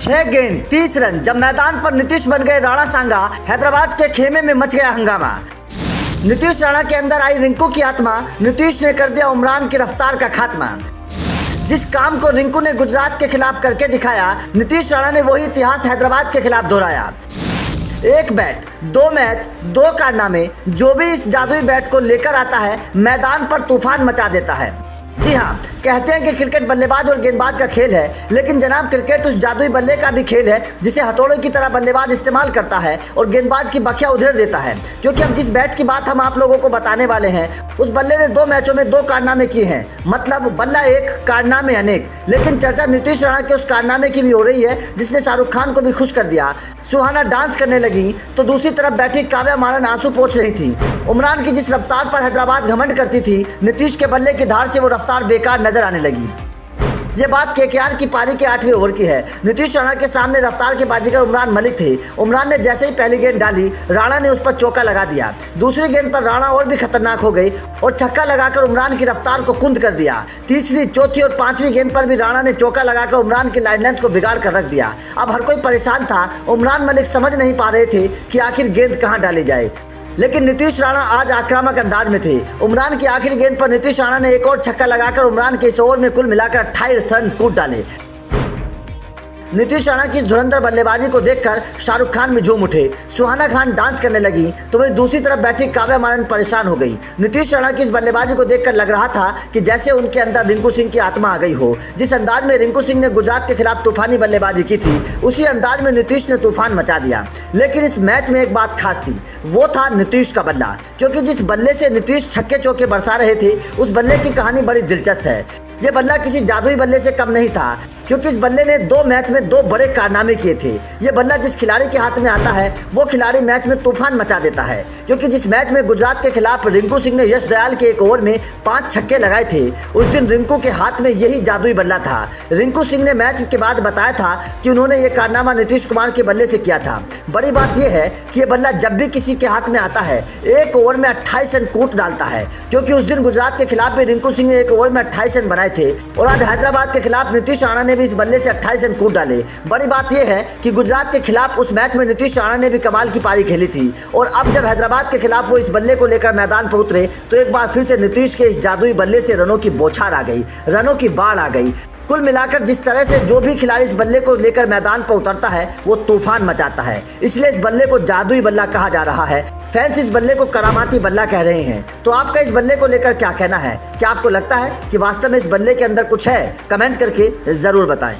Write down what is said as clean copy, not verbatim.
6 गेंद 30 रन। जब मैदान पर नीतीश बन गए राणा सांगा, हैदराबाद के खेमे में मच गया हंगामा। नीतीश राणा के अंदर आई रिंकू की आत्मा, नीतीश ने कर दिया उमरान की रफ्तार का खात्मा। जिस काम को रिंकू ने गुजरात के खिलाफ करके दिखाया, नीतीश राणा ने वही इतिहास हैदराबाद के खिलाफ दोहराया। एक बैट, 2 मैच, 2 कारनामे, जो भी इस जादुई बैट को लेकर आता है मैदान पर तूफान मचा देता है। जी हाँ, कहते हैं कि क्रिकेट बल्लेबाज और गेंदबाज का खेल है, लेकिन जनाब क्रिकेट उस जादुई बल्ले का भी खेल है जिसे हथौड़े की तरह बल्लेबाज इस्तेमाल करता है और गेंदबाज की बखिया उधेड़ देता है। क्योंकि अब जिस बैट की बात हम आप लोगों को बताने वाले हैं, उस बल्ले ने 2 मैचों में 2 कारनामे किए हैं। मतलब बल्ला एक, कारनामे अनेक। लेकिन चर्चा नीतीश राणा के उस कारनामे की भी हो रही है जिसने शाहरुख खान को भी खुश कर दिया। सुहाना डांस करने लगी तो दूसरी तरफ बैठी काव्या मारन आंसू पोंछ रही थी। उमरान की जिस रफ्तार पर हैदराबाद घमंड करती थी, नीतीश के बल्ले की धार से वो रफ्तार बेकार नजर आने लगी। ये बात केकेआर की पारी के 8वें ओवर की है। नीतीश राणा के सामने रफ्तार के बाजीगर उमरान मलिक थे। उमरान ने जैसे ही पहली गेंद डाली, राणा ने उस पर चौका लगा दिया। दूसरी गेंद पर राणा और भी खतरनाक हो गई और छक्का लगाकर उमरान की रफ्तार को कुंद कर दिया। तीसरी, चौथी और 5वीं गेंद पर भी राणा ने चौका लगाकर उमरान की लाइन लेंथ को बिगाड़ कर रख दिया। अब हर कोई परेशान था। उमरान मलिक समझ नहीं पा रहे थे कि आखिर गेंद कहाँ डाली जाए। लेकिन नीतीश राणा आज आक्रामक अंदाज में थे। उमरान की आखिरी गेंद पर नीतीश राणा ने एक और छक्का लगाकर उमरान के इस ओवर में कुल मिलाकर 28 रन कूद डाले। नीतीश राणा की इस धुरंधर बल्लेबाजी को देखकर शाहरुख खान भी झूम उठे। सुहाना खान डांस करने लगी तो वहीं दूसरी तरफ बैठी काव्या मारन परेशान हो गई। नीतीश राणा की इस बल्लेबाजी को देखकर लग रहा था कि जैसे उनके अंदर रिंकू सिंह की आत्मा आ गई हो। जिस अंदाज में रिंकू सिंह ने गुजरात के खिलाफ तूफानी बल्लेबाजी की थी, उसी अंदाज में नीतीश ने तूफान मचा दिया। लेकिन इस मैच में एक बात खास थी, वो था नीतीश का बल्ला। क्योंकि जिस बल्ले से नीतीश छक्के चौके बरसा रहे थे, उस बल्ले की कहानी बड़ी दिलचस्प है। ये बल्ला किसी जादुई बल्ले से कम नहीं था, क्योंकि इस बल्ले ने 2 मैच में 2 बड़े कारनामे किए थे। ये बल्ला जिस खिलाड़ी के हाथ में आता है, वो खिलाड़ी मैच में तूफान मचा देता है। क्योंकि जिस मैच में गुजरात के खिलाफ रिंकू सिंह ने यश दयाल के एक ओवर में 5 छक्के लगाए थे, उस दिन रिंकू के हाथ में यही जादुई बल्ला था। रिंकू सिंह ने मैच के बाद बताया था कि उन्होंने ये कारनामा नीतीश कुमार के बल्ले से किया था। बड़ी बात यह है कि ये बल्ला जब भी किसी के हाथ में आता है, एक ओवर में 28 रन कूट डालता है। क्योंकि उस दिन गुजरात के खिलाफ भी रिंकू सिंह ने एक ओवर में 28 रन बनाए थे और आज हैदराबाद के खिलाफ नीतीश राणा ने भी इस बल्ले से 28 रन कूद डाले। बड़ी बात यह है कि गुजरात के खिलाफ उस मैच में नीतीश राणा ने भी कमाल की पारी खेली थी और अब जब हैदराबाद के खिलाफ वो इस बल्ले को लेकर मैदान पर उतरे, तो एक बार फिर से नीतीश के इस जादुई बल्ले से रनों की बौछार आ गई, रनों की बाढ़ आ गई। कुल मिलाकर जिस तरह से जो भी खिलाड़ी इस बल्ले को लेकर मैदान पर उतरता है, वो तूफान मचाता है। इसलिए इस बल्ले को जादुई बल्ला कहा जा रहा है। फैंस इस बल्ले को करामाती बल्ला कह रहे हैं। तो आपका इस बल्ले को लेकर क्या कहना है? क्या आपको लगता है कि वास्तव में इस बल्ले के अंदर कुछ है? कमेंट करके जरूर बताएं।